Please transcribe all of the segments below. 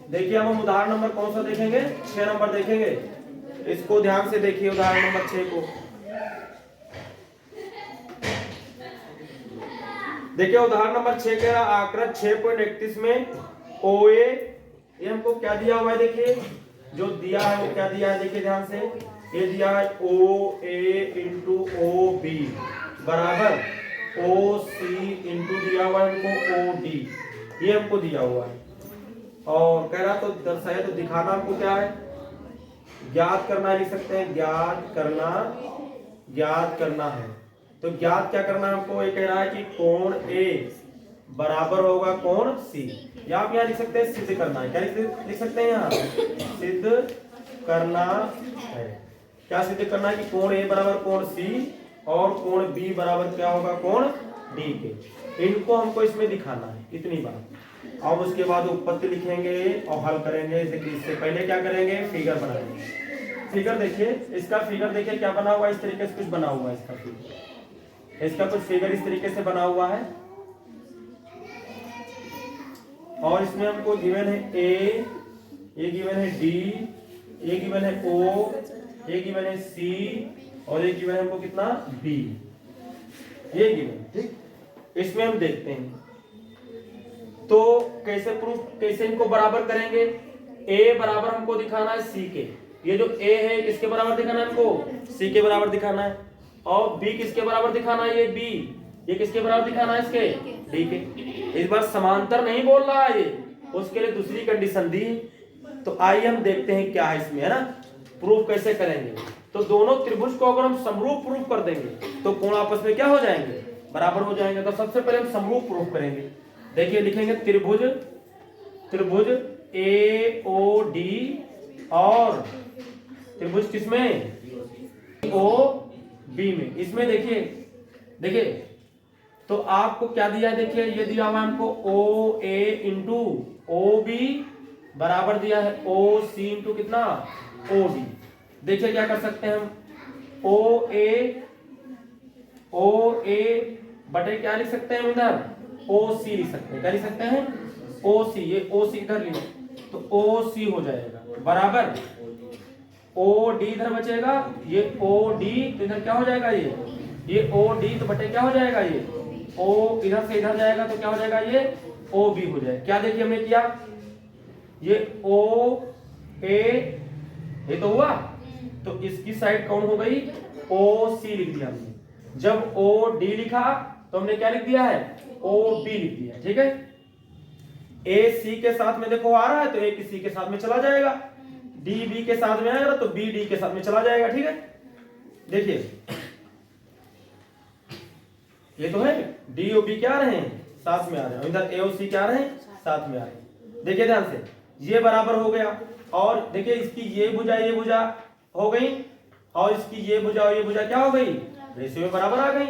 देखिए अब हम उदाहरण नंबर कौन सा देखेंगे, 6 नंबर देखेंगे। इसको ध्यान से देखिए उदाहरण नंबर 6 को। देखिए उदाहरण नंबर 6 कह रहा आकृत 6.31 में OA, ये हमको क्या दिया हुआ है, देखिए जो दिया है वो क्या दिया है, देखिए ध्यान से, ये दिया है OA इंटू OB बराबर OC इंटू दिया हुआ है हमको OD, ये हमको दिया हुआ है। और कह रहा तो दर्शाया, तो दिखाना हमको क्या है, ज्ञात करना लिख सकते हैं, ज्ञात करना है। तो ज्ञात क्या करना है हमको, ये कह रहा है कि कोण A बराबर होगा कोण C, या आप यहाँ लिख सकते हैं सिद्ध करना है। क्या लिख सकते हैं यहाँ, सिद्ध करना है। क्या सिद्ध करना है कि कोण A बराबर कोण C और कोण B बराबर क्या होगा कोण D के। इनको हमको इसमें दिखाना है, इतनी बात। अब उसके बाद उत्पत्ति लिखेंगे और हल करेंगे। इससे पहले क्या करेंगे, फिगर बनाएंगे। फिगर देखिए, इसका फिगर देखिए क्या बना हुआ है, इस तरीके से कुछ बना हुआ है इसका फिगर, इसका कुछ फिगर इस तरीके से बना हुआ है। और इसमें हमको गिवन है A, ये गिवन है D, ये गिवन है O, ये गिवन है C और ये गिवन है हमको कितना B, ये गिवन। ठीक, इसमें हम देखते हैं तो कैसे प्रूफ, कैसे इनको बराबर करेंगे। A बराबर हमको दिखाना है C के, ये जो A है किसके बराबर दिखाना है हमको, C के बराबर दिखाना है। और B किसके बराबर दिखाना है, ये B, ये किसके बराबर दिखाना है, इसके D के। इस बार समांतर नहीं बोल रहा है ये, उसके लिए दूसरी कंडीशन दी। तो आइए हम देखते हैं क्या है इसमें, है ना, प्रूफ कैसे करेंगे। तो दोनों त्रिभुज को अगर हम समरूप प्रूफ कर देंगे तो कोण आपस में क्या हो जाएंगे, बराबर हो जाएंगे। तो सबसे पहले हम समरूप प्रूफ करेंगे। देखिए लिखेंगे त्रिभुज AOD और त्रिभुज किसमें, OB में। इसमें देखिए तो आपको क्या दिया है, देखिए ये दिया हुआ हमको OA इंटू OB बराबर दिया है OC इंटू कितना OD। देखिए क्या कर सकते हैं हम, OA बटे क्या लिख सकते हैं इधर, OC लिख सकते हैं। क्या लिख सकते हैं, OC, ये OC इधर लिखो तो OC हो जाएगा बराबर OD इधर बचेगा, ये OD तो इधर क्या हो जाएगा, ये OD तो बटे क्या हो जाएगा, ये O इधर से इधर जाएगा तो क्या हो जाएगा, ये OB हो जाएगा। क्या देखिए हमने किया, ये OA ये तो हुआ, तो इसकी साइड कौन हो गई, OC लिख दिया हमने। जब OD लिखा तो हमने क्या लिख दिया है, OB लिख दिया। ठीक है, A C के साथ में देखो आ रहा है तो A C के साथ में चला जाएगा, D B के साथ में आएगा तो B D के साथ में चला जाएगा। ठीक है, देखिए ये तो है D और B क्या आ रहे हैं, साथ में आ रहे हैं, इधर A और C क्या आ रहे हैं, साथ में आ रहे हैं। देखिए ध्यान से, ये बराबर हो गया। और देखिए इसकी ये भुजा हो गई और इसकी ये भुजा क्या हो गई, रेशियो में बराबर आ गई।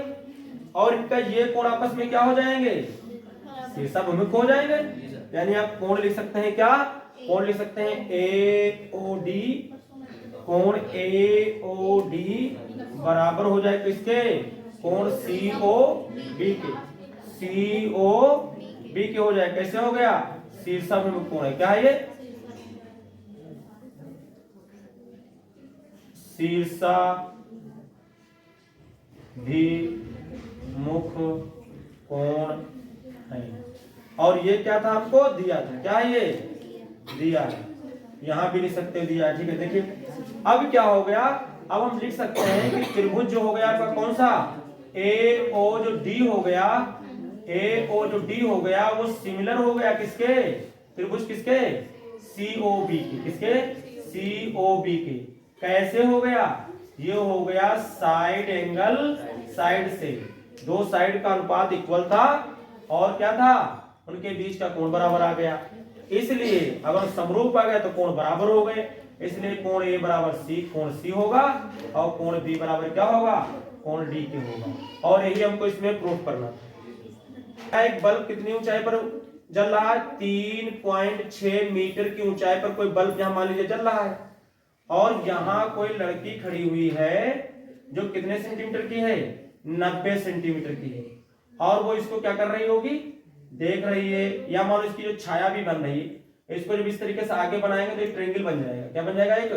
और इनका ये कोण आपस में क्या हो जाएंगे, शीर्षाभिमुख हो जाएंगे। यानी आप कोण लिख सकते हैं, क्या कोण लिख सकते हैं, AOD, कोण AOD बराबर हो जाए किसके, कोण COB के, COB के हो जाए। कैसे हो गया, शीर्षाभिमुख कोण है। क्या है ये, शीर्षाभिमुख कोण है। और ये क्या था, आपको दिया था, क्या है ये दिया है, यहां भी लिख सकते हो दिया है। ठीक है, देखिए अब क्या हो गया, अब हम लिख सकते हैं कि त्रिभुज जो हो गया आपका कौन सा, AO जो D हो गया, AO जो D हो गया वो सिमिलर हो गया किसके, त्रिभुज किसके, COB के, किसके COB के। कैसे हो गया, ये हो गया साइड एंगल, साइड से दो साइड का अनुपात इक्वल था और क्या था, उनके बीच का कोण बराबर आ गया। इसलिए अगर समरूप आ गया तो कोण बराबर हो गए। इसलिए कोण A बराबर C, कोण C होगा और कोण B बराबर क्या होगा, कोण D के होगा। और यही हमको इसमें प्रूफ करना था। एक बल्ब कितनी ऊंचाई पर जल रहा है, 3.6 मीटर की ऊंचाई पर कोई बल्ब यहां मान लीजिए जल रहा है। और यहां कोई लड़की खड़ी हुई है जो कितने सेंटीमीटर की है, 90 सेंटीमीटर की है। और वो इसको क्या कर रही होगी, देख रही है, या मान लो इसकी जो छाया भी बन रही है, इसको जब इस तरीके से आगे बनाएंगे तो एक ट्रायंगल बन जाएगा। क्या बन जाएगा? एक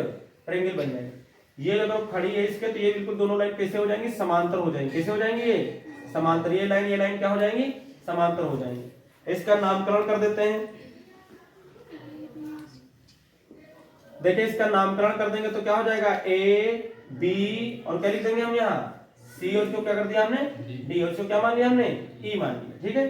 ट्रायंगल बन जाएगा। ये अगर खड़ी है इसके तो ये बिल्कुल दोनों लाइन कैसे हो जाएंगी? समांतर हो जाएंगी। कैसे हो जाएंगी? ये समांतर। ये लाइन क्या हो जाएंगी? समांतर हो जाएंगी। इसका नामकरण कर देते हैं। देखिए इसका नामकरण कर देंगे तो क्या हो जाएगा? ए बी और क्या लिख देंगे हम यहाँ? सी, और इसको क्या कर दिया हमने? डी, और इसको क्या मान लिया हमने? ई मान लिया। ठीक है,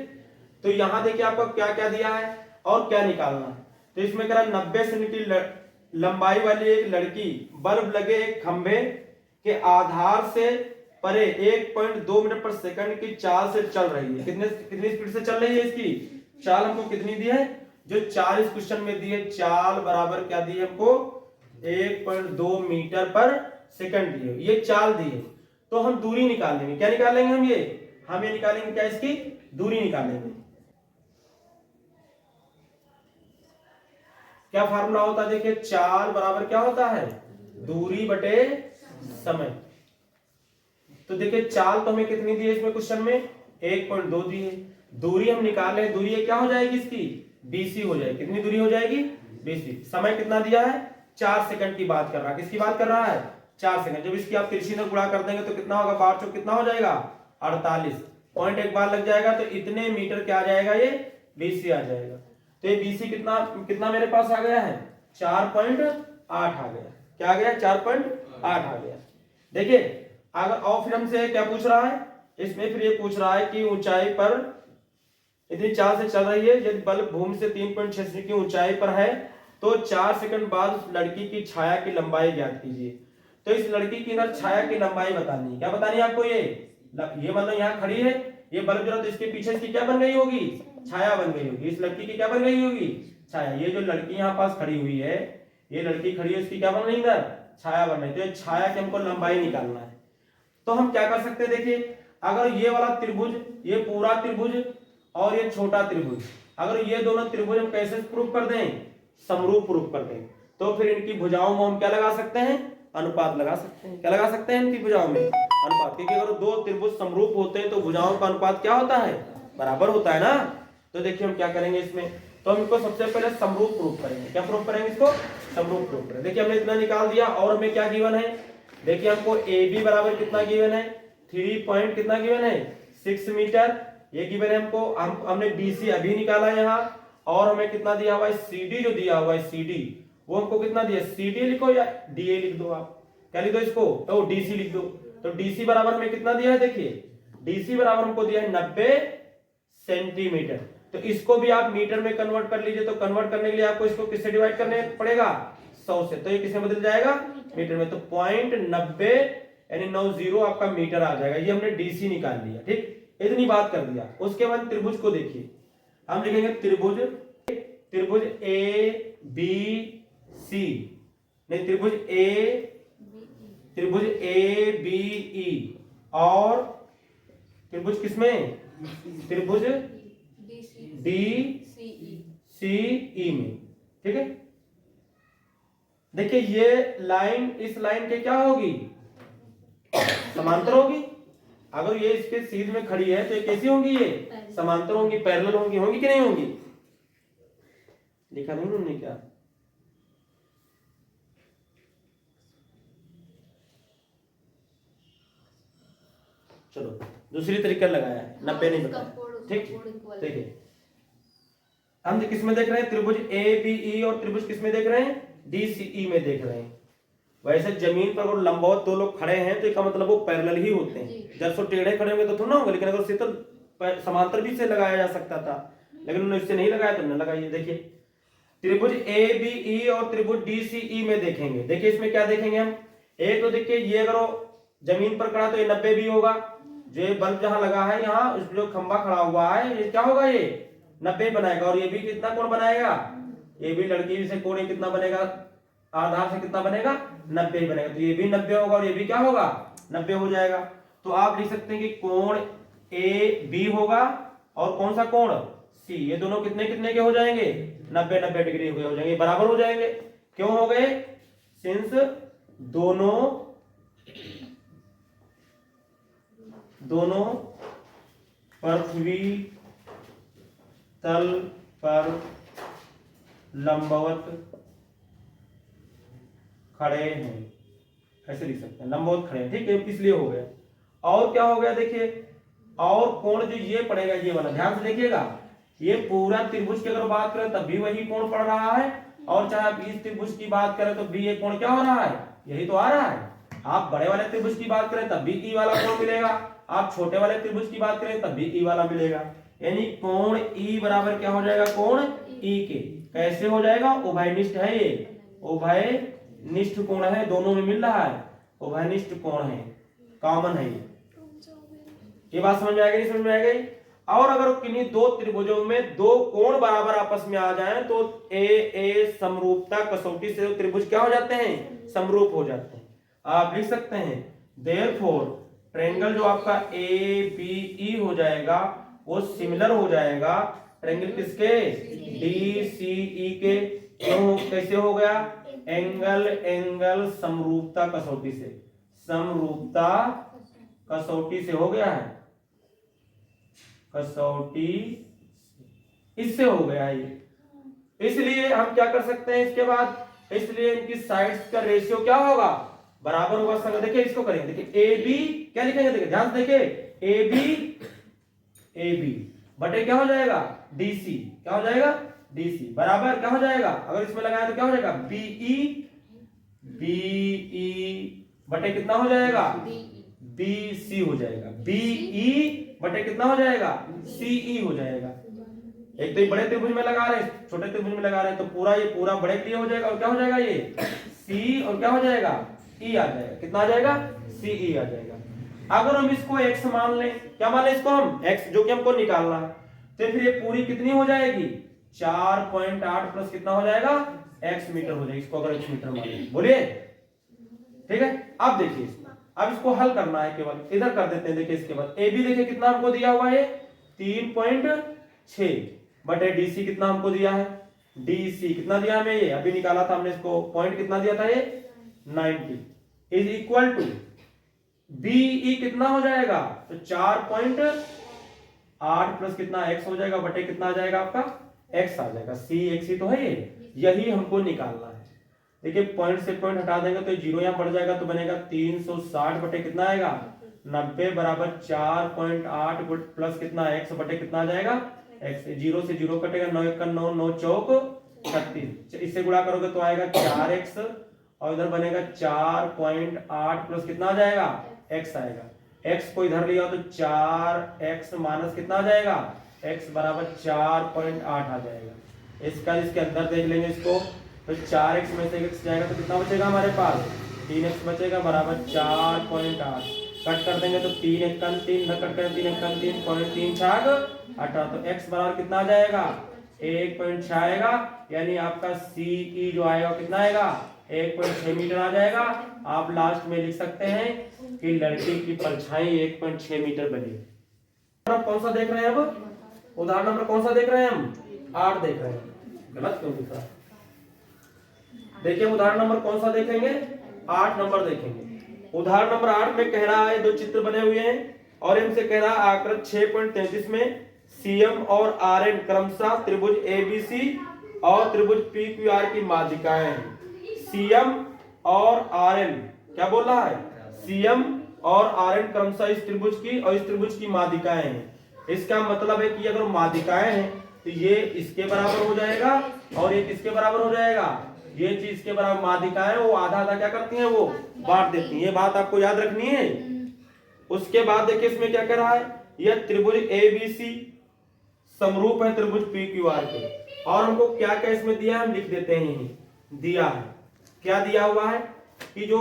तो यहाँ देखिए आपको क्या क्या दिया है और क्या निकालना है। तो इसमें कह रहा 90 सेंटीमीटर लंबाई वाली एक लड़की बल्ब लगे एक खंभे के आधार से परे 1.2 मीटर पर सेकंड की चाल से चल रही है। कितनी स्पीड से चल रही है? इसकी चाल हमको कितनी दी है? जो चाल इस क्वेश्चन में दी है, चाल बराबर क्या दी है हमको? 1.2 मीटर पर सेकंड दी है। ये चाल दी है, तो हम दूरी निकाल लेंगे। क्या निकाल लेंगे हम? ये निकालेंगे क्या? इसकी दूरी निकालेंगे। क्या फार्मूला होता है? देखिए चाल बराबर क्या होता है? दूरी बटे समय। तो देखिए चाल तो हमें कितनी दी है इसमें क्वेश्चन में? 1.2 दी है। दूरी हम निकाल रहे हैं, दूरी क्या हो जाएगी इसकी? BC हो जाएगी। कितनी दूरी हो जाएगी? BC। समय कितना दिया है? 4 सेकंड की बात कर रहा है। किसकी बात कर रहा है? 4 सेकंड। जब इसकी आप तिरछी से गुणा कर देंगे तो कितना होगा? 12 चौक कितना हो जाएगा? 48। पॉइंट एक बार लग जाएगा तो इतने मीटर क्या आ जाएगा? ये BC आ जाएगा। तो ये BC कितना मेरे पास आ गया है? 4.8 आ गया। क्या आ गया? 4.8 आ गया। देखिए अगर और फिर हमसे क्या पूछ रहा है इसमें? फिर ये पूछ रहा है कि ऊंचाई पर इतनी चाल से चल रही है, यदि बल्ब भूमि से 3.6 फीट की ऊंचाई पर है तो 4 सेकंड बाद उस लड़की की छाया की लंबाई ज्ञात कीजिए। तो इस लड़की की अंदर छाया की लंबाई बतानी है। क्या बतानी है आपको? ये मतलब यहाँ खड़ी है, ये बल्ब जरा, तो इसके पीछे इसकी क्या बन गई होगी? छाया बन गई होगी। इस लड़की की क्या बन गई होगी? छाया। ये जो लड़की यहाँ पास खड़ी हुई है, ये लड़की खड़ी है, इसकी क्या बन रही है? छाया बन रही है। तो छाया की हमको लंबाई निकालना है। तो हम क्या कर सकते हैं? देखिए अगर ये वाला त्रिभुज, ये पूरा त्रिभुज और ये छोटा त्रिभुज, अगर ये दोनों त्रिभुज हम कैसे प्रूफ कर दें? समरूप प्रूफ कर दें। तो फिर इनकी भुजाओं में हम क्या लगा सकते हैं? अनुपात लगा सकते हैं। क्या लगा सकते हैं? इनकी भुजाओं में अनुपात। क्योंकि अगर दो त्रिभुज समरूप होते हैं तो भुजाओं का अनुपात क्या होता है? बराबर होता है ना। तो देखिए हम क्या करेंगे इसमें, तो हम इसको सबसे पहले समरूप प्रूफ करेंगे। क्या प्रूफ करेंगे? इसको समरूप प्रूफ करेंगे। देखिए हमने इतना निकाल दिया और हमें क्या गिवन है? देखिए हमको AB बराबर कितना गिवन है? 3 पॉइंट कितना गिवन है? 6 मीटर ये गिवन है हमको। हमने BC अभी निकाला यहाँ, और हमें कितना दिया हुआ है? CD जो दिया हुआ है CD, वो हमको कितना दिया? CD लिखो या DA लिख दो। आप क्या लिख दो इसको? तो DC लिख दो। तो DC बराबर में कितना दिया है? देखिए DC बराबर हमको दिया है 90 सेंटीमीटर। तो इसको भी आप मीटर में कन्वर्ट कर लीजिए। तो कन्वर्ट करने के लिए आपको इसको किससे डिवाइड करने पड़ेगा? 100 से। तो ये किसमें बदल जाएगा? मीटर में। तो 0.90 यानी 90 आपका मीटर आ जाएगा। ये हमने DC निकाल लिया। ठीक, इतनी बात कर दिया। उसके बाद त्रिभुज को देखिए, हम लिखेंगे त्रिभुज ABC, नहीं त्रिभुज ABE और त्रिभुज किसमें? त्रिभुज DCE में। ठीक है, देखिए ये लाइन इस लाइन के क्या होगी? समांतर होगी। अगर ये इसके सीध में खड़ी है तो ये कैसी होंगी? ये समांतर होंगी, पैरेलल होंगी। होंगी कि नहीं होंगी? लिखा नहीं उन्होंने क्या? चलो दूसरी तरीका लगाया है, 90 नहीं बताया। ठीक, देखिए हम किसमें देख रहे हैं? त्रिभुज ABE और त्रिभुज किसमें देख रहे हैं? DCE में देख रहे हैं। वैसे जमीन पर अगर लंबवत दो लोग खड़े हैं तो इसका मतलब वो पैरेलल ही होते हैं। जब सो टेढ़े खड़े होंगे तो थोड़ा ना होगा। लेकिन अगर शीतल समांतर भी से लगाया जा सकता था, लेकिन उन्होंने इससे नहीं लगाया तो न लगाइए। देखिए त्रिभुज ABE और त्रिभुज DCE में देखेंगे। देखिए इसमें क्या देखेंगे हम? एक तो देखिए ये अगर जमीन पर खड़ा तो ये 90 भी होगा। जो ये बल्ब जहां लगा है यहाँ, उस जो खंबा खड़ा हुआ है, ये क्या होगा? ये 90 बनाएगा। और ये भी कितना कोण बनाएगा? ये भी लड़की से कोण कितना बनेगा? आधार से कितना बनेगा? 90 बनेगा। तो ये भी 90 होगा और ये भी क्या होगा? 90 हो जाएगा। तो आप लिख सकते हैं कि कोण AB होगा और कौन सा कोण? C। ये दोनों कितने कितने के हो जाएंगे? 90-90 डिग्री हो जाएंगे, बराबर हो जाएंगे। क्यों हो गए? सिंस दोनों पृथ्वी तल पर लंबवत खड़े हैं, ऐसे लिख सकते हैं, लंबवत खड़े हैं, ठीक है, इसलिए हो गया। और क्या हो गया देखिए, और कोण जो ये पड़ेगा ये वाला, ध्यान से देखिएगा, ये पूरा त्रिभुज की अगर बात करें तब भी वही कोण पड़ रहा है, और चाहे आप इस त्रिभुज की बात करें तो भी ये कोण क्या हो रहा है, यही तो आ रहा है। आप बड़े वाले त्रिभुज की बात करें तब भी ई वाला कोण मिलेगा, आप छोटे वाले त्रिभुज की बात करें तब भी ई वाला मिलेगा, यानी कोण ई बराबर क्या हो जाएगा, कोण ई के। कैसे हो जाएगा, उभयनिष्ठ है ये, उभयनिष्ठ कोण है, दोनों में मिल रहा है, उभयनिष्ठ कोण है, कॉमन है ये बात समझ में आ गई, समझ में आ गई। और अगर किन्हीं दो त्रिभुजों में दो कोण बराबर आपस में आ जाएं तो ए समरूपता कसौटी से त्रिभुज क्या हो जाते हैं, समरूप हो जाते हैं। आप लिख सकते हैं देयरफॉर ट्रायंगल जो आपका ए बी ई हो जाएगा वो सिमिलर हो जाएगा ट्रायंगल किसके, डी सी ई के। क्यों, कैसे हो गया, एंगल समरूपता कसौटी से, समरूपता कसौटी से हो गया है, कसौटी इससे हो गया है ये। इसलिए हम क्या कर सकते हैं इसके बाद, इसलिए इनकी साइड्स का रेशियो क्या होगा, बराबर होगा। संग देखिए इसको करेंगे, देखिए ए बी क्या लिखेंगे, देखिए ध्यान से देखिए, ए बी बटे क्या हो जाएगा, डी सी, क्या हो जाएगा, डी सी बराबर क्या हो जाएगा, अगर इसमें लगाया तो क्या हो जाएगा, बीई बटे कितना हो जाएगा, बी सी हो जाएगा, बीई बटे कितना हो जाएगा, सीई हो जाएगा। एक तो ये बड़े त्रिभुज में लगा रहे हैं, छोटे त्रिभुज में लगा रहे हैं, तो पूरा ये पूरा बड़े के लिए हो जाएगा, और क्या हो जाएगा ये सी, और क्या हो जाएगा ई आ जाएगा, कितना आ जाएगा, सीई आ जाएगा। अगर हम इसको x मान लें, क्या मान लें इसको हम x, जो कि हमको निकालना है, तो फिर ये पूरी कितनी हो जाएगी, 4.8 प्लस कितना हो जाएगा, x मीटर हो जाएगा। इसको अगर x मीटर मान लें, बोलिए, ठीक है। अब देखिए अब इसको हल करना है, केवल इधर कर देते हैं। देखिए इसके बाद ए बी देखिए कितना हमको दिया हुआ है, 3.6 बटे डी सी कितना हमको दिया है, डी सी कितना दिया हमें, ये अभी निकाला था हमने, इसको पॉइंट कितना दिया था, ये 90 इज इक्वल टू बीई कितना हो जाएगा, तो 4.8 प्लस कितना x हो जाएगा बटे कितना आ जाएगा आपका x आ जाएगा, सी एक्स ही तो है ये, यही हमको निकालना है। देखिए पॉइंट से पॉइंट हटा देंगे तो जीरो यहाँ बढ़ जाएगा, तो बनेगा 360 बटे कितना आएगा 90 बराबर 4.8 प्लस कितना x बटे कितना आ जाएगा x, जीरो से जीरो कटेगा, 9 1 9 9 चौक 36, इससे गुणा करोगे तो आएगा 4x, और इधर बनेगा 4.8 प्लस कितना आ जाएगा x आएगा, x को इधर लिया तो 4x माइनस कितना आ जाएगा x बराबर 4.8 आ जाएगा। इसका इसके अंदर देख लेंगे इसको, तो 4x में से x जाएगा तो कितना बचेगा हमारे पास, 3x बचेगा बराबर 4.8, कट कर देंगे तो 3 1 3 कट कर 3 1 3 0.3 छाग 18, तो x बराबर कितना आ जाएगा 1.6 आएगा, यानी आपका CE जो आएगा कितना आएगा 1.6 मीटर आ जाएगा। आप लास्ट में लिख सकते हैं कि लड़की की परछाई 1.6 मीटर बनी। आप कौन सा देख रहे हैं, अब उदाहरण नंबर कौन सा देख रहे हैं हम, 8 देख रहे हैं, गलत क्यों दिख रहा है, देखिए उदाहरण नंबर कौन सा देखेंगे, 8 नंबर देखेंगे। उदाहरण नंबर 8 में कह रहा है दो चित्र बने हुए हैं और इनसे कह रहा है आकृति 6.33 में CM और RN क्रमशः त्रिभुज ABC और त्रिभुज PQR की माध्यिकाएं हैं। CM और RN क्या बोल रहा है, CM और RN क्रमशः इस त्रिभुज की और इस त्रिभुज की माध्यिकाएं हैं। इसका मतलब है कि अगर माध्यिकाएं हैं तो ये इसके बराबर हो जाएगा और ये किसके बराबर हो जाएगा, ये चीज के बराबर। माध्यिकाएं वो आधा आधा क्या करती हैं, वो बांट देती हैं, ये बात आपको याद रखनी है। उसके बाद देखिए इसमें क्या कह रहा है, यह त्रिभुज ABC समरूप है त्रिभुज PQR के, और हमको क्या क्या इसमें दिया है हम लिख देते हैं, दिया है क्या दिया हुआ है कि जो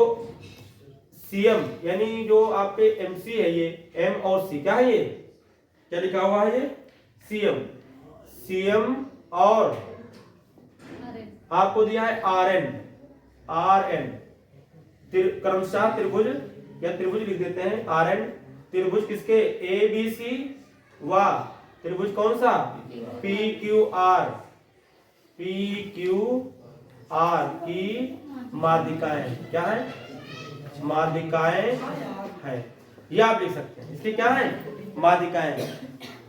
CM यानी जो आपके MC है, ये M और C क्या है, ये क्या लिखा हुआ है, ये CM और आपको दिया है RN क्रमशः त्रिभुज या त्रिभुज लिख देते हैं RN त्रिभुज किसके ABC व त्रिभुज कौन सा PQR की माध्यिकाएं क्या है, माध्यिकाएं है, ये आप लिख सकते हैं, इसकी क्या है माध्यिकाएं।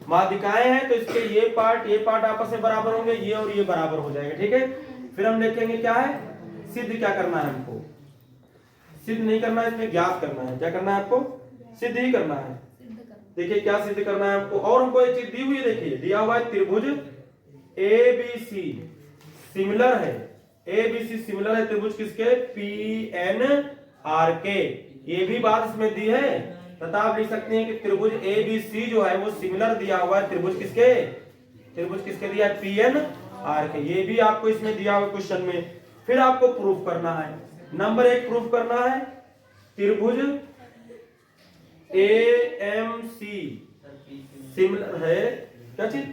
माध्यिकाएं हैं तो इसके ये पार्ट आपस में बराबर होंगे, ये और ये बराबर हो जाएंगे, ठीक है। फिर हम देखेंगे क्या है, सिद्ध क्या करना है हमको, सिद्ध नहीं करना है, इसमें ज्ञात करना है। क्या करना है आपको, सिद्ध ही करना है। देखिए क्या सिद्ध करना है हमको, और हमको एक चीज दी हुई है, देखिए दिया हुआ है त्रिभुज ABC सिमिलर है, ABC सिमिलर है त्रिभुज किसके, PNR के। ये भी बात इसमें दी है, तथा आप लिख सकते हैं कि त्रिभुज ABC जो है वो सिमिलर दिया हुआ है त्रिभुज किसके, त्रिभुज किसके दिया है, PNR के। ये भी आपको इसमें दिया हुआ क्वेश्चन में। फिर आपको प्रूफ करना है, नंबर 1 प्रूफ करना है, त्रिभुज AMC सिमिलर है, क्या चीज,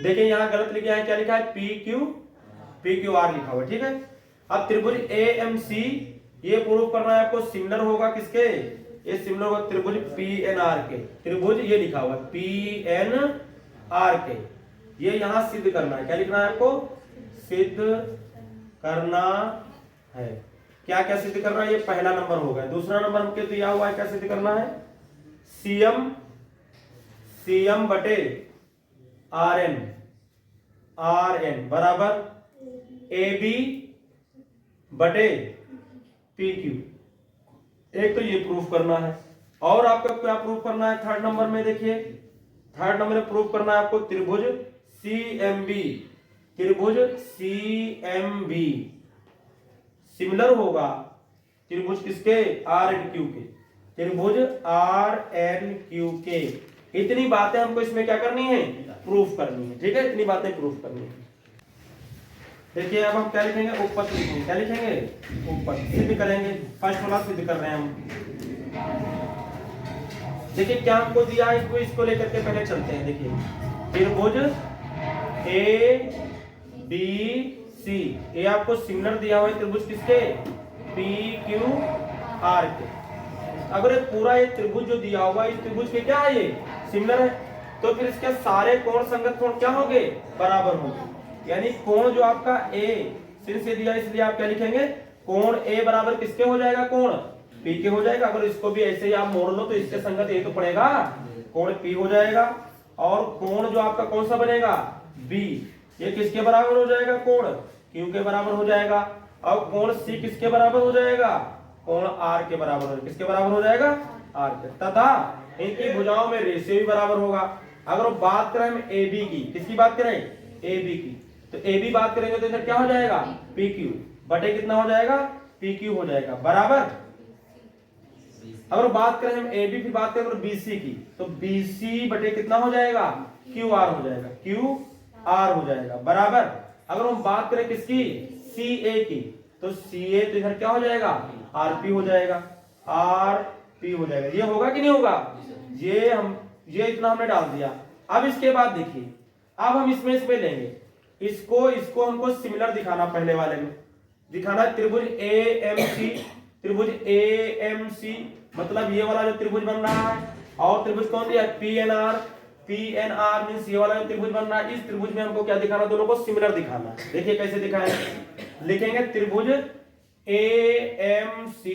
देखिए यहाँ गलत लिखा है, क्या लिखा है, PQR लिखा हुआ, ठीक है। अब त्रिभुज AMC ये प्रूफ करना है आपको, सिमिलर होगा किसके, ये सिमिलर होगा त्रिभुज PNR के। त्रिभुज ये लिखा हुआ है PNR के, ये यहाँ सिद्ध करना है। क्या लिखना है आपको, सिद्ध करना है। क्या क्या सिद्ध करना है, ये पहला नंबर हो गया। दूसरा नंबर हमके दिया हुआ है, क्या सिद्ध करना है, CM बटे RN बराबर AB बटे PQ। एक तो ये प्रूफ करना है, और आपको क्या प्रूफ करना है थर्ड नंबर में, देखिए थर्ड नंबर में प्रूफ करना है आपको त्रिभुज CMB सिमिलर होगा त्रिभुज किसके, RNQ के, त्रिभुज RNQ के। इतनी बातें हमको इसमें क्या करनी है, प्रूफ करनी है, ठीक है, इतनी बातें प्रूफ करनी है। देखिए अब हम क्या लिखेंगे, उपपत्ति लिखेंगे। क्या लिखेंगे, उपपत्ति सिद्ध करेंगे। फर्स्ट वाला सिद्ध कर रहे हैं हम। देखिए क्या हमको दिया है, इसको लेकर के पहले चलते हैं। देखिए त्रिभुज ABC ये आपको सिमिलर दिया हुआ है त्रिभुज किसके, PQR के। अगर ये पूरा ये त्रिभुज जो दिया हुआ है, इस त्रिभुज के क्या है, ये सिमिलर है, तो फिर इसके सारे कोण संगत कोण क्या होंगे, बराबर होंगे। यानी कोण जो आपका A सिर से दिया, इसलिए आप क्या लिखेंगे, कोण A बराबर किसके हो जाएगा, कोण P के हो जाएगा। अगर इसको भी ऐसे ही आप मोड़ लो तो इसके संगत A तो पड़ेगा, कोण P हो जाएगा। और कोण जो आपका कौन सा बनेगा, B, ये किसके बराबर हो जाएगा, कोण Q के बराबर हो जाएगा। अब कोण C किसके बराबर हो जाएगा, कोण R के बराबर हो, किसके बराबर हो जाएगा, R के। तथा इनकी भुजाओं में रेशियो भी बराबर होगा। अगर बात करें हम AB की, किसकी बात करें, AB की, तो AB बात करेंगे तो इधर क्या हो जाएगा, PQ बटे कितना हो जाएगा, PQ हो जाएगा बराबर। अगर बात करें हम AB फिर बात करें BC की, तो BC बटे कितना हो जाएगा, QR हो जाएगा, QR हो जाएगा बराबर। अगर हम बात करें किसकी, CA की, तो CA तो इधर क्या हो जाएगा, RP हो जाएगा, RP हो जाएगा। ये होगा कि नहीं होगा, ये इतना हमने डाल दिया। अब इसके बाद देखिए, अब हम इसमें लेंगे इसको हमको सिमिलर दिखाना, पहले वाले में दिखाना त्रिभुज त्रिभुज AMC मतलब ये वाला जो त्रिभुज बन रहा है, और त्रिभुज कौन दिया, PNR मींस ये वाला जो त्रिभुज बन रहा है, इस त्रिभुज में हमको क्या दिखाना, दोनों को सिमिलर दिखाना। देखिए कैसे दिखाएंगे, लिखेंगे त्रिभुज AMC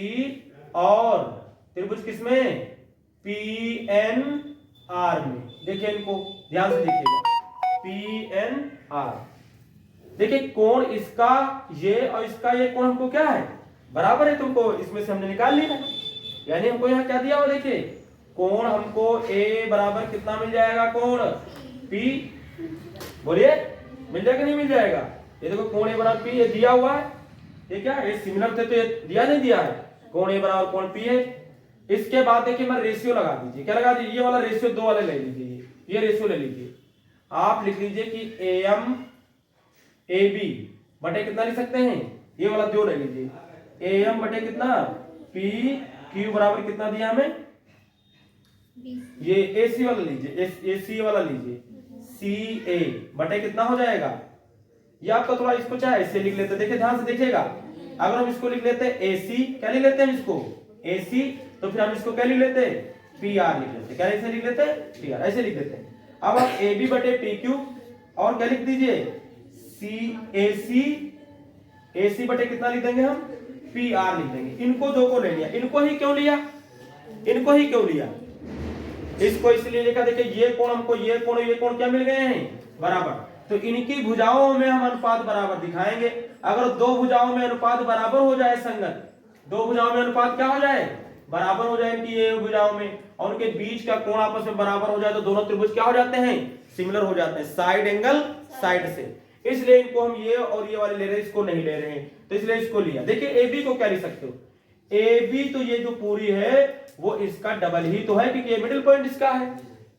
और त्रिभुज किसमें, PNR में। देखिए इनको ध्यान से देखिएगा, PNR। देखिए कोण इसका ये और इसका ये कोण हमको क्या है, बराबर है, तुमको इसमें से हमने निकाल लिया। यानी हमको यहाँ क्या दिया हुआ, देखिए कोण हमको A बराबर कितना मिल जाएगा, कोण P, बोलिए मिल जाएगा नहीं मिल जाएगा। ये देखो कोण A बराबर P, ये दिया हुआ है, ये क्या ये सिमिलर थे तो ये दिया नहीं दिया है, कोण A बराबर कोण P है। इसके बाद देखिए मैं रेशियो लगा दीजिए, क्या लगा दीजिए, ये वाला रेशियो दो वाले ले लीजिए, ये रेशियो ले लीजिए। आप लिख लीजिए कि AM AB बटे कितना लिख सकते हैं, ये वाला दो ले लीजिए, AM बटे कितना, PQ बराबर कितना दिया हमें, ये AC वाला लीजिए, AC वाला लीजिए, CA बटे कितना हो जाएगा। ये आपका थोड़ा इसको चाहे ऐसे लिख लेते, देखिए ध्यान से देखिएगा। अगर हम इसको लिख लेते AC, क्या लिख लेते हैं इसको AC, तो फिर हम इसको क्या लिख लेते, PR लिख लेते, क्या ऐसे लिख लेते, PR ऐसे लिख लेते हैं। अब आप AB बटे PQ और क्या लिख दीजिए, AC बटे कितना लिख देंगे हम, पी आर लिख देंगे। इनको दो को ले लिया, इनको ही क्यों लिया, इनको ही क्यों लिया, इसको इसलिए लिखा, देखिए ये कोण हमको, ये कोण क्या मिल गए हैं, बराबर। तो इनकी भुजाओं में हम अनुपात बराबर दिखाएंगे। अगर दो भुजाओं में अनुपात बराबर हो जाए, संगत दो भुजाओं में अनुपात क्या हो जाए, बराबर हो जाए इनकी ये भुजाओं में, और उनके बीच का कोण आपस में बराबर हो जाए तो दोनों त्रिभुज क्या हो जाते हैं, सिमिलर हो जाते हैं, साइड एंगल साइड से। इसलिए इनको हम ये और ये वाले ले रहे हैं, इसको नहीं ले रहे हैं, तो इसलिए इसको लिया। देखिए ए बी को क्या लिख सकते हो, ए बी तो ये जो पूरी है वो इसका डबल ही तो है, क्योंकि ये मिडिल पॉइंट इसका है।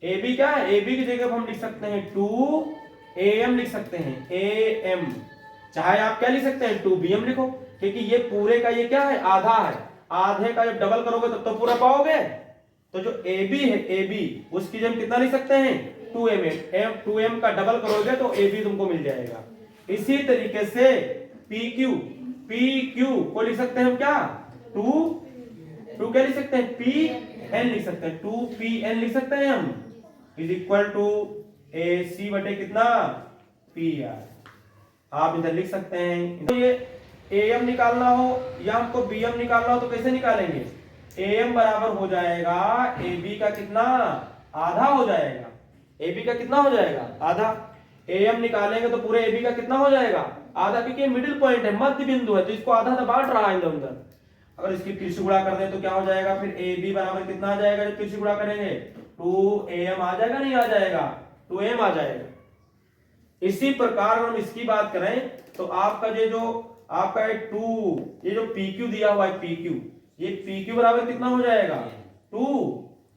ए बी क्या है, ए बी की जगह हम लिख सकते हैं 2am लिख सकते हैं, am, चाहे आप क्या लिख सकते हैं 2bm लिखो, क्योंकि ये पूरे का ये क्या है, आधा है, आधे का जब डबल करोगे तब तो पूरा पाओगे। तो जो ए बी है, ए बी उसकी जगह कितना लिख सकते हैं 2m का डबल करोगे तो ए बी तुमको मिल जाएगा। इसी तरीके से PQ को लिख सकते हैं हम क्या, 2 क्या लिख सकते हैं, PN लिख सकते हैं, 2PN लिख सकते हैं हम, इज इक्वल टू AC बटे कितना, PR। आप इधर लिख सकते हैं। तो ये AM निकालना हो या हमको BM निकालना हो तो कैसे निकालेंगे, AM बराबर हो जाएगा AB का कितना, आधा हो जाएगा, AB का कितना हो जाएगा, आधा। AM निकालेंगे तो पूरे AB का कितना हो जाएगा, आधा, क्योंकि मिडिल पॉइंट है, मध्य बिंदु है, तो इसको आधा तो बांट रहा है इधर उधर। अगर इसकी फिर से गुणा कर दें तो क्या हो जाएगा, फिर AB बराबर कितना आ जाएगा, जब फिर से गुणा करेंगे 2am आ जाएगा, नहीं आ जाएगा, 2m आ जाएगा। इसी प्रकार हम इसकी बात करें तो आपका ये जो आपका ये जो PQ दिया हुआ है, PQ, ये PQ बराबर कितना हो जाएगा 2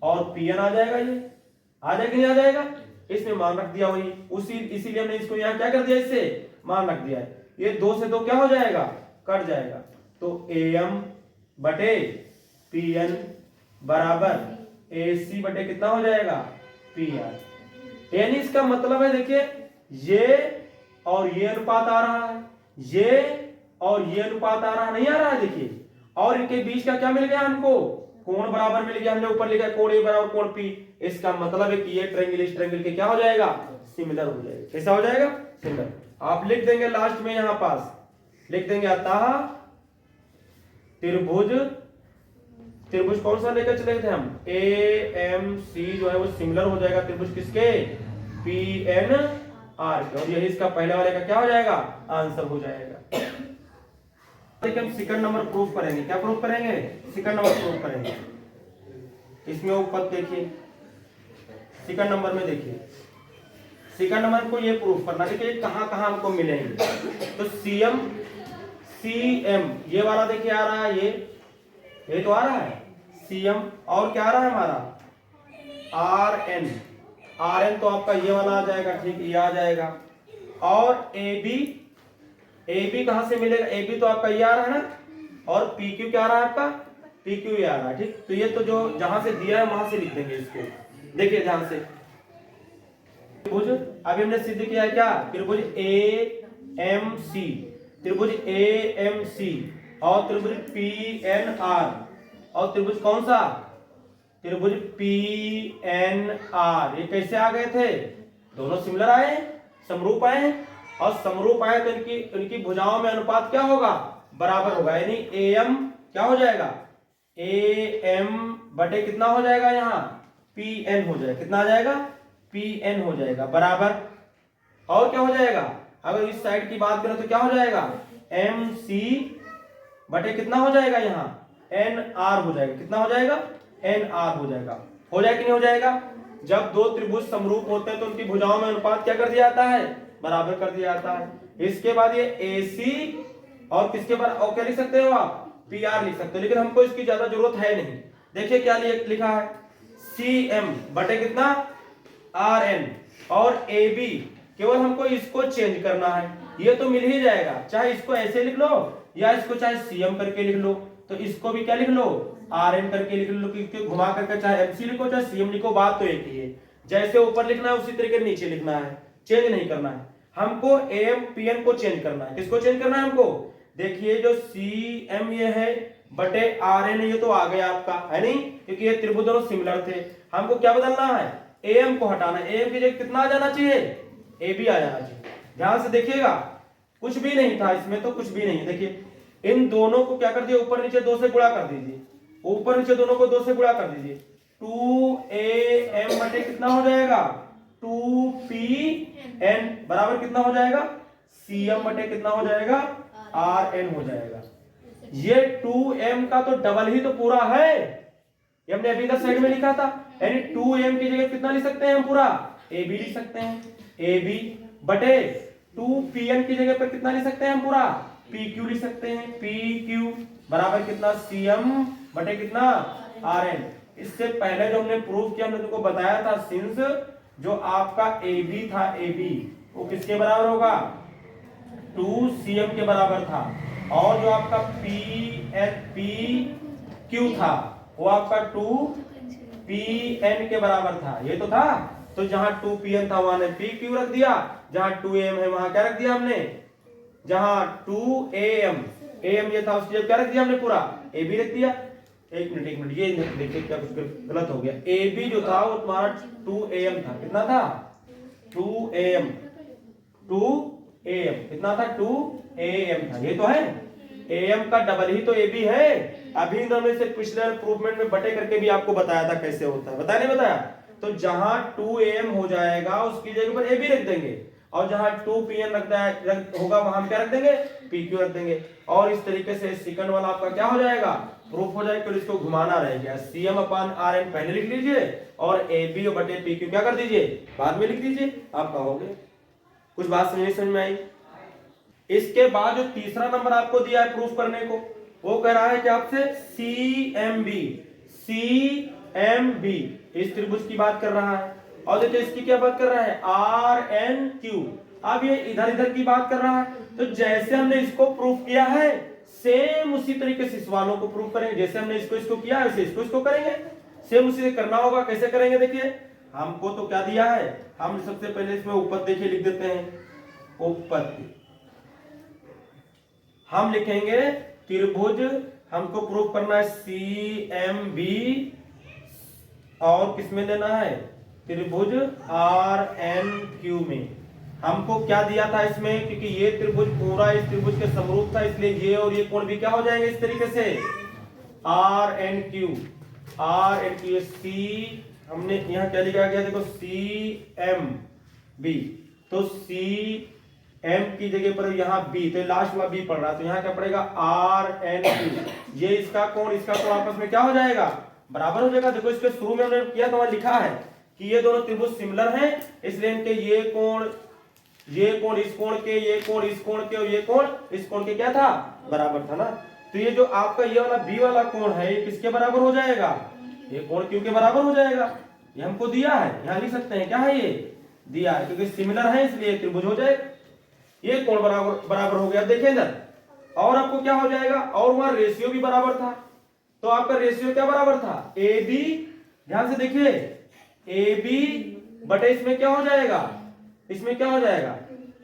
और PN आ जाएगा, ये आ जाएगा नहीं आ जाएगा, इसमें मान रख दिया वही, उसी इसीलिए हमने इसको यहाँ क्या कर दिया, इससे मान रख दिया है। ये 2 से 2 क्या हो जाएगा, कट जाएगा, तो AM बटे PN बराबर AC बटे कितना हो जाएगा, PR। यानी इसका मतलब है, देखिए ये और ये अनुपात आ रहा है, ये और ये अनुपात आ रहा, नहीं आ रहा है, देखिए, और इनके बीच का क्या मिल गया हमको, कोण बराबर मिल गया, हमने ऊपर लिखा कोण A बराबर कोण P। इसका मतलब है कि ये ट्रायंगल इस ट्रायंगल के क्या हो जाएगा, सिमिलर हो जाएगा। कैसा हो जाएगा, सिमिलर। आप लिख देंगे लास्ट में, यहां पास लिख देंगे अतः त्रिभुज कौन सा लेकर चले थे हम, AMC जो है वो सिमिलर हो जाएगा त्रिभुज किसके, PNR के, और यही इसका पहले वाले का क्या हो जाएगा, आंसर हो जाएगा। देखिए हम सेकंड नंबर प्रूफ करेंगे, क्या प्रूफ करेंगे, सेकंड नंबर प्रूफ करेंगे। इसमें वो पद देखिए, सेकंड नंबर में देखिए, सेकंड नंबर को ये प्रूफ करना, देखिए कहां कहां हमको मिलेंगे। तो CM ये वाला देखिए आ रहा है, ये तो आ रहा है CM, और क्या आ रहा है हमारा RN तो आपका ये वाला आ जाएगा, ठीक, ये आ जाएगा। और AB कहां से मिलेगा, AB तो आपका ये आ रहा है ना, और PQ क्या आ रहा है आपका, PQ ये आ रहा है, ठीक। तो ये तो जो जहां से दिया है वहां से लिख देंगे इसको, देखिए ध्यान से। त्रिभुज अभी हमने सिद्ध किया है क्या, त्रिभुज AMC और त्रिभुज PNR, और त्रिभुज कौन सा, त्रिभुज PNR, ये कैसे आ गए थे, दोनों सिमिलर आए, समरूप आए, और समरूप आए तो इनकी भुजाओं में अनुपात क्या होगा, बराबर होगा, यानी AM क्या हो जाएगा, AM बटे कितना हो जाएगा, यहाँ PN हो जाएगा, कितना आ जाएगा, PN हो जाएगा बराबर। और क्या हो जाएगा, अगर इस साइड की बात करें तो क्या हो जाएगा, MC बटे कितना हो जाएगा, यहाँ NR हो जाएगा, कितना हो जाएगा, NR हो जाएगा। हो जाएगा कि नहीं हो जाएगा, जब दो त्रिभुज समरूप होते हैं तो उनकी भुजाओं में अनुपात क्या कर दिया जाता है, बराबर कर दिया जाता है। इसके बाद ये AC और किसके बाद और क्या लिख सकते हो आप, PR लिख सकते हो, लेकिन हमको इसकी ज्यादा जरूरत है नहीं। देखिए क्या लिखा है, CM बटे कितना RN, और AB केवल हमको इसको चेंज करना है, ये तो मिल ही जाएगा, चाहे इसको ऐसे लिख लो या इसको चाहे CM करके लिख लो, तो इसको भी क्या लिख लो, RN करके लिख लो, क्योंकि घुमा करके चाहे MC लिखो चाहे CM लिखो, बात तो एक ही है। जैसे ऊपर लिखना है उसी तरीके नीचे लिखना है, चेंज नहीं करना है हमको। AM PN को चेंज करना है, किसको चेंज करना है हमको, देखिए जो CM ये है बटे RN ये तो आ गया आपका, है नहीं, क्योंकि ये त्रिभुज दोनों सिमिलर थे। हमको क्या बदलना है, AM को हटाना है, AM की जगह कितना आ जाना चाहिए, AB आ जाना चाहिए। ध्यान से देखिएगा, कुछ भी नहीं था इसमें, तो कुछ भी नहीं, देखिए इन दोनों को क्या कर दिए, ऊपर नीचे 2 से गुणा कर दीजिए, ऊपर नीचे दोनों को 2 से गुणा कर दीजिए। 2am बटे कितना हो जाएगा, 2pn बराबर कितना हो जाएगा, cm बटे कितना हो जाएगा, rn हो जाएगा। ये 2m का तो डबल ही तो पूरा है, ये हमने अभी इधर साइड में लिखा था, यानी 2m की जगह कितना लिख सकते हैं हम, पूरा ab लिख सकते हैं, ab बटे 2pn की जगह पर कितना लिख सकते हैं हम, पूरा pq लिख सकते हैं, pq बराबर कितना, cm बटे कितना, rn। इससे पहले जो हमने प्रूफ किया, हमने तुमको बताया था सिंस जो आपका AB था, AB वो किसके बराबर होगा, 2cm के बराबर था, और जो आपका PQ था वो आपका 2pn के बराबर था, ये तो था। तो जहां 2pn था वहां ने pq रख दिया, जहां 2am है वहां क्या रख दिया हमने, जहां 2am ये था उसकी जगह क्या रख दिया हमने, पूरा ab रख दिया। एक मिनट, ये देखिए क्या कुछ गलत हो गया, ab जो था वो तुम्हारा 2am था, कितना था, 2am कितना था, 2am था, ये तो है, am का डबल ही तो ab है। अभी हमने से पिछले इंप्रूवमेंट में बटे करके भी आपको बताया था कैसे होता है, बताया नहीं बताया। तो जहां 2am हो जाएगा उसकी जगह पर ab रख देंगे, और जहां 2pn होगा वहां हम क्या रख देंगे, pq रख देंगे, और इस तरीके से सेकंड वाला आपका क्या हो जाएगा, प्रूफ हो जाएगा। तो इसको घुमाना रहेगा, cm/rn पहले लिख लीजिए और ab बटे pq क्या कर दीजिए, बाद में लिख दीजिए, आपका हो गया। कुछ बात समझ में आई। इसके बाद जो तीसरा नंबर आपको दिया है प्रूफ करने को, वो कह रहा है कि आपसे CMB इस त्रिभुज की बात कर रहा है, और देखिए इसकी क्या बात कर रहा है, RNQ। अब ये इधर इधर की बात कर रहा है, तो जैसे हमने इसको प्रूफ किया है सेम उसी तरीके से इस वालों को प्रूफ करेंगे, जैसे हमने इसको किया है वैसे इसको करेंगे, सेम उसी से करना होगा। कैसे करेंगे, देखिए हमको तो क्या दिया है, हम सबसे पहले इसमें उपपत्ति देखिए लिख देते हैं, उपपत्ति हम लिखेंगे त्रिभुज, हमको प्रूफ करना है CMB, और किसमें लेना है, त्रिभुज RNQ में। हमको क्या दिया था इसमें, क्योंकि ये त्रिभुज पूरा इस त्रिभुज के समरूप था, इसलिए ये और ये कोण भी क्या हो जाएंगे इस तरीके से, RNQ C हमने यहाँ क्या लिखा गया, देखो CMB, तो CM की जगह पर यहाँ B, तो लास्ट वाला B पड़ रहा है, तो यहाँ क्या पड़ेगा RNQ। ये इसका कोण आपस में क्या हो जाएगा, बराबर हो जाएगा। देखो इसके शुरू में हमने किया तो वहां लिखा है कि ये दोनों त्रिभुज सिमिलर हैं, इसलिए इनके ये कोण इस कोण के, ये कोण इस कोण के, और ये कोण इस कोण के क्या था, बराबर था ना। तो ये जो आपका ये वाला B वाला कोण है ये किसके बराबर हो जाएगा, ये कोण Q के बराबर हो जाएगा। ये हमको दिया है, यहाँ लिख सकते हैं क्या है, ये दिया है, क्योंकि सिमिलर है इसलिए त्रिभुज हो जाएगा। ये कोण बराबर हो गया। देखिए इधर और आपको क्या हो जाएगा, और वहां रेशियो भी बराबर था, तो आपका रेशियो क्या बराबर था, AB, ध्यान से देखिए AB बटे इसमें क्या हो जाएगा, इसमें क्या हो जाएगा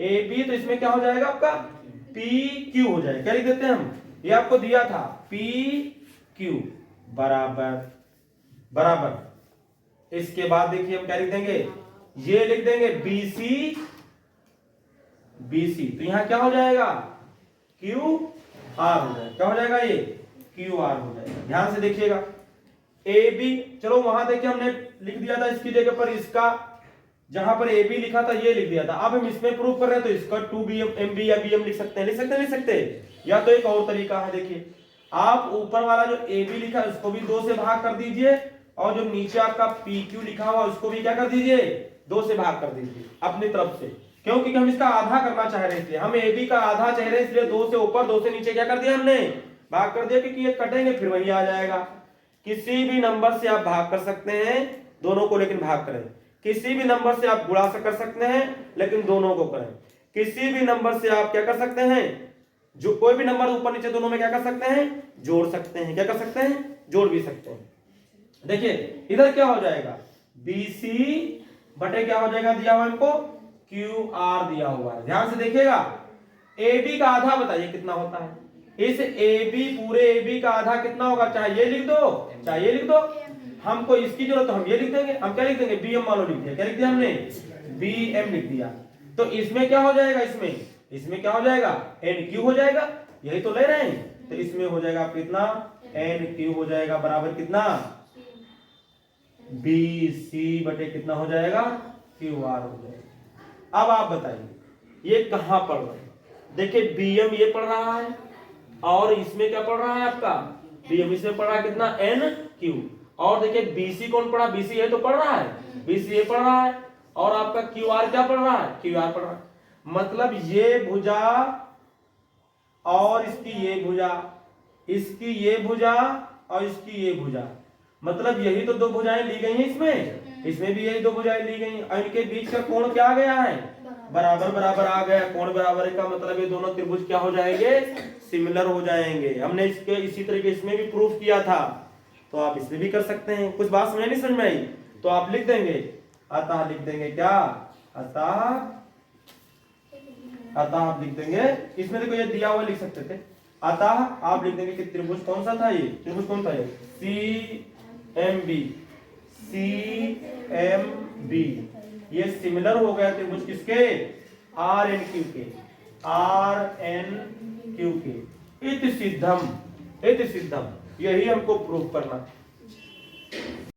AB, तो इसमें क्या हो जाएगा आपका PQ हो जाएगा। क्या लिख देते हैं हम, ये आपको दिया था PQ बराबर। इसके बाद देखिए हम क्या लिख देंगे, ये लिख देंगे BC, तो यहां क्या हो जाएगा QR हो जाएगा, क्या हो जाएगा ये QR हो जाएगा। ध्यान से देखिएगा AB, चलो वहां देखिए हमने लिख दिया था इसकी जगह पर इसका, जहां पर AB लिखा था ये लिख दिया था। अब हम इसमें प्रूफ कर रहे हैं तो इसका 2MB या BM लिख सकते हैं, या तो एक और तरीका है, देखिए आप ऊपर वाला जो AB लिखा है उसको भी 2 से भाग कर दीजिए, और जो नीचे आपका PQ लिखा हुआ उसको भी क्या कर दीजिए, 2 से भाग कर दीजिए अपनी तरफ से, क्योंकि हम इसका आधा करना चाह रहे थे, हम AB का आधा चाह रहे हैं, इसलिए 2 से ऊपर 2 से नीचे क्या कर दिया हमने, भाग कर दिया, क्योंकि ये कटेंगे फिर वही आ जाएगा। किसी भी नंबर से आप भाग कर सकते हैं दोनों को, लेकिन भाग करें। किसी भी नंबर से आप गुणा कर सकते हैं, लेकिन दोनों को करें। किसी भी नंबर से आप क्या कर सकते हैं, जो कोई भी नंबर ऊपर नीचे दोनों में क्या कर सकते हैं, जोड़ सकते हैं। क्या कर सकते हैं, जोड़ भी सकते हैं। देखिए इधर क्या हो जाएगा, BC बटे क्या हो जाएगा, दिया हुआ हमको QR दिया हुआ है। ध्यान से देखिएगा, AB का आधा बताइए कितना होता है, इस AB पूरे AB का आधा कितना होगा, चाहे ये लिख दो चाहे ये लिख दो, हमको इसकी जरूरत तो हम ये लिख देंगे। हम क्या लिख देंगे, BM मान लो लिख दिया, क्या लिख दिया हमने, BM लिख दिया। तो इसमें क्या हो जाएगा, इसमें क्या हो जाएगा, NQ हो जाएगा, यही तो ले रहे हैं। तो इसमें हो जाएगा कितना एन क्यू हो जाएगा बराबर कितना बी सी बटे कितना हो जाएगा क्यू आर हो जाएगा। अब आप बताइए ये कहां पढ़ रहे हैं? देखिए बीएम ये पढ़ रहा है और इसमें क्या पढ़ रहा है आपका बीएम, इसमें पढ़ रहा है कितना एन क्यू, और देखिए बीसी कौन पढ़ा, बीसी ये तो पढ़ रहा है, बीसी ये पढ़ रहा है, और आपका क्यू आर क्या पढ़ रहा है, क्यू आर पढ़ रहा है। मतलब ये भुजा और इसकी ये भुजा, इसकी ये भुजा और इसकी ये भुजा, मतलब यही तो दो भुजाएं ली गई हैं इसमें, इसमें भी यही दो भुजाएं ली गई और इनके बीच का कोण क्या आ गया है, बराबर बराबर आ गया। कोण बराबर का मतलब ये दोनों त्रिभुज क्या हो जाएंगे, सिमिलर हो जाएंगे। हमने इसके इसी तरीके इसमें भी प्रूफ किया था, तो आप इसमें भी कर सकते हैं। कुछ बात समझ नहीं समझ में आई तो आप लिख देंगे, अतः लिख देंगे क्या, अतः आप लिख देंगे, इसमें देखो ये दिया हुआ लिख सकते थे, अतः आप लिख देंगे कि त्रिभुज कौन सा था, ये त्रिभुज कौन था, ये सी एम बी, ये सिमिलर हो गया त्रिभुज किसके, आर एन क्यू के, आर एन क्यू के। इति सिद्धम, यही हमको प्रूफ करना।